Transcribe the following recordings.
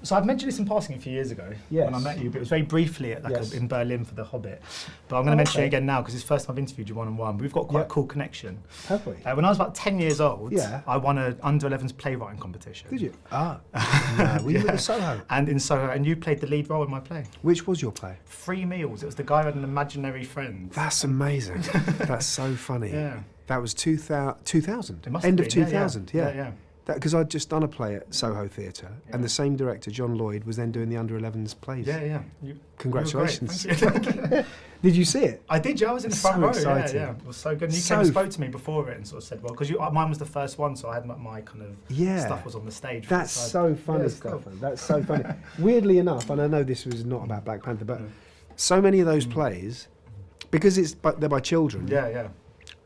So I've mentioned this in passing a few years ago when I met you, but it was very briefly at in Berlin for The Hobbit. But I'm going to mention it again now because it's the first time I've interviewed you one-on-one. We've got quite a cool connection. Have we? When I was about 10 years old, I won an under-11s playwriting competition. Did you? Were you at Soho? And in Soho, and you played the lead role in my play. Which was your play? 3 Meals. It was the guy who had an imaginary friend. That's amazing. That's so funny. Yeah. That was 2000. It must End have of been, 2000, yeah. Because I'd just done a play at Soho Theatre, and the same director, John Lloyd, was then doing the under-11s plays. Yeah. Congratulations. You were great. Thank you. Did you see it? I did, I was in the front row. Exciting. Yeah. It was so good. And you came and spoke to me before it and sort of said, well, because mine was the first one, so I had my kind of stuff was on the stage. That's so funny, Stefan. Cool. That's so funny. Weirdly enough, and I know this was not about Black Panther, but so many of those plays, because they're by children. Yeah.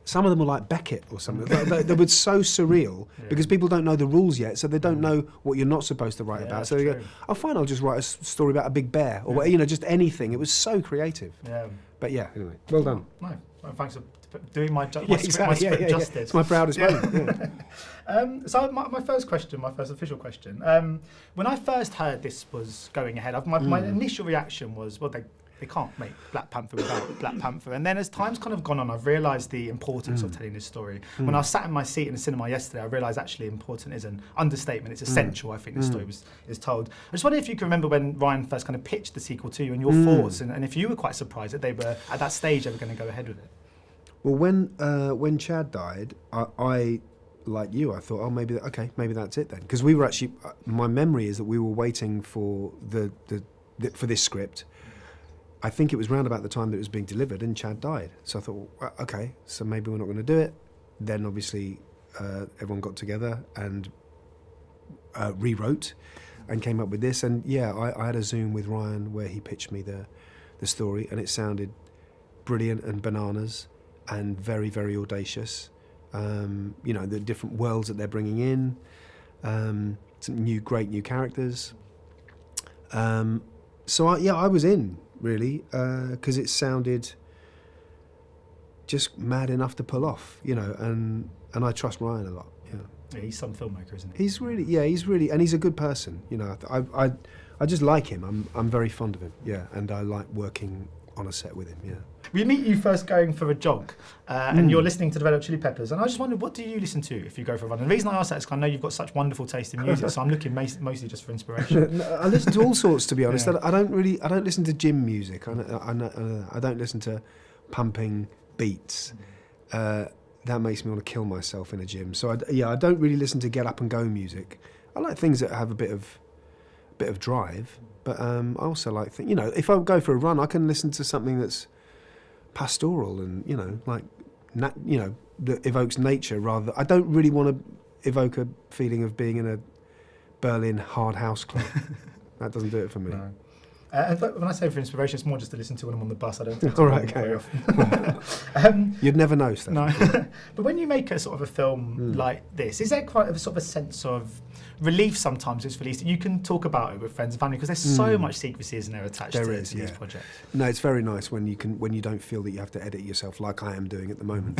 Some of them were like Beckett or something. They were so surreal because people don't know the rules yet, so they don't know what you're not supposed to write about. So they go, "Oh, fine, I'll just write a story about a big bear or just anything." It was so creative. Yeah. But anyway, well done. No, thanks for doing my script justice. It's my proudest moment. So my first official question. When I first heard this was going ahead, my initial reaction was, well, they can't make Black Panther without Black Panther. And then as time's kind of gone on, I've realised the importance of telling this story. When I was sat in my seat in the cinema yesterday, I realised actually important is an understatement. It's essential, I think, this story is told. I just wonder if you can remember when Ryan first kind of pitched the sequel to you and your thoughts, and if you were quite surprised that they were, at that stage, ever going to go ahead with it. Well, when Chad died, I like you, I thought, oh, maybe that's it then. Because we were actually, my memory is that we were waiting for for this script. I think it was round about the time that it was being delivered and Chad died. So I thought, well, okay, so maybe we're not going to do it. Then obviously everyone got together and rewrote and came up with this. And I had a Zoom with Ryan where he pitched me the story, and it sounded brilliant and bananas and very, very audacious. The different worlds that they're bringing in, some great new characters. So I was in, really, because it sounded just mad enough to pull off, and I trust Ryan a lot. Yeah, he's some filmmaker, isn't he? He's really, and he's a good person. I just like him. I'm very fond of him. Yeah, and I like working on a set with him. Yeah. We meet you first going for a jog, and you're listening to the Red Hot Chili Peppers, and I just wondered, what do you listen to if you go for a run? And the reason I ask that is because I know you've got such wonderful taste in music, so I'm looking mostly just for inspiration. I listen to all sorts, to be honest. I don't listen to gym music. I don't listen to pumping beats. That makes me want to kill myself in a gym. So I don't really listen to get up and go music. I like things that have a bit of drive, but I also like if I go for a run, I can listen to something that's pastoral and that evokes nature rather. I don't really want to evoke a feeling of being in a Berlin hard house club. That doesn't do it for me. No. When I say for inspiration, it's more just to listen to when I'm on the bus. I don't think all right, okay. You'd never know, Stefan. No. But when you make a sort of a film like this, is there quite a sort of a sense of relief sometimes it's released? You can talk about it with friends and family because there's so much secrecy, isn't there, attached to these projects? No, it's very nice when you don't feel that you have to edit yourself like I am doing at the moment.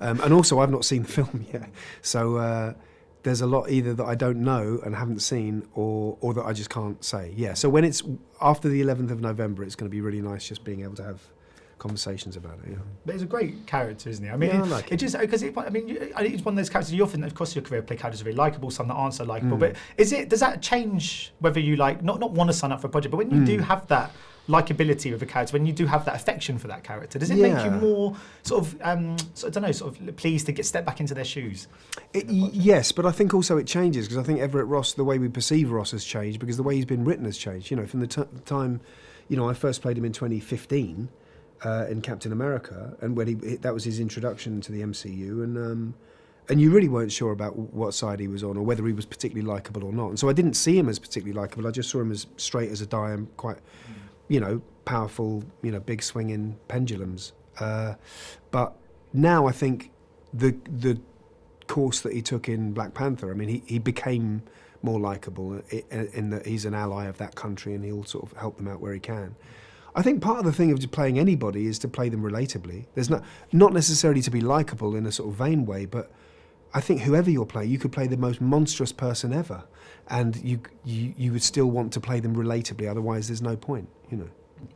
And also, I've not seen the film yet, so there's a lot either that I don't know and haven't seen, or that I just can't say. Yeah. So when it's after the 11th of November, it's going to be really nice just being able to have conversations about it. Yeah. But he's a great character, isn't he? I mean, I like it just because he's one of those characters. You often, across your career, play characters who are very likeable, some that aren't so likeable. But does that change whether you not want to sign up for a project, but when you do have that likability with a character, when you do have that affection for that character, does it make you more pleased to step back into their shoes? Yes, but I think also it changes because I think Everett Ross, the way we perceive Ross has changed because the way he's been written has changed. From the time, I first played him in 2015 in Captain America, and when that was his introduction to the MCU, and you really weren't sure about what side he was on or whether he was particularly likeable or not. And so I didn't see him as particularly likeable. I just saw him as straight as a die and quite powerful, big swinging pendulums. But now I think the course that he took in Black Panther, I mean, he became more likeable in that he's an ally of that country and he'll sort of help them out where he can. I think part of the thing of just playing anybody is to play them relatably. There's not necessarily to be likeable in a sort of vain way, but I think whoever you're playing, you could play the most monstrous person ever, and you would still want to play them relatably. Otherwise, there's no point, you know.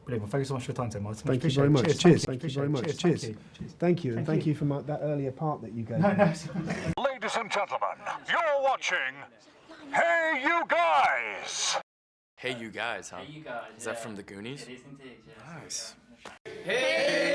Brilliant. Well, thank you so much for your time, Tim. Thank you very much. Cheers. Thank you very much. Cheers. Thank you, and thank you for that earlier part that you gave. No. Ladies and gentlemen, you're watching Hey You Guys! Hey You Guys, huh? Hey, you guys. Is that from the Goonies? It is indeed, yes. Nice. Hey!